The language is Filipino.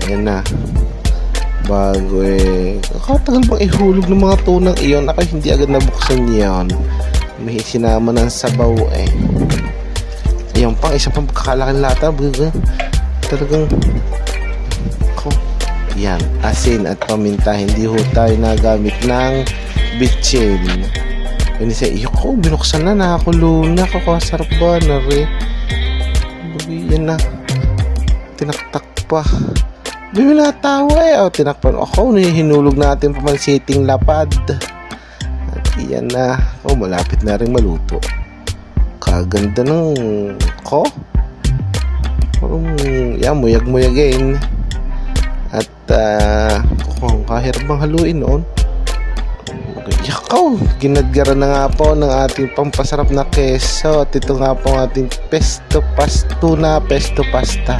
Yan na. Bago kakatagal bang ihulog ng mga tunang iyon? Ako hindi agad nabuksan yan. May sinama ng sabaw Ayan pang, isa pang kakalaking lata. Talagang yan, asin at paminta. Hindi ho tayo nagamit ng bitchin. Yun isa, binuksan na, nakakulo na. Kakasarap ba na yan na. Tinaktak pa. May natawa tinakpan ako. Hinulog natin pamansiting lapad. At yan na. Malapit na rin maluto. Kaganda ng yan, muyag-muyagin. At kahirap bang haluin noon. Ginadgara na nga po ng ating pampasarap na keso. At ito nga po ang ating pesto pasta.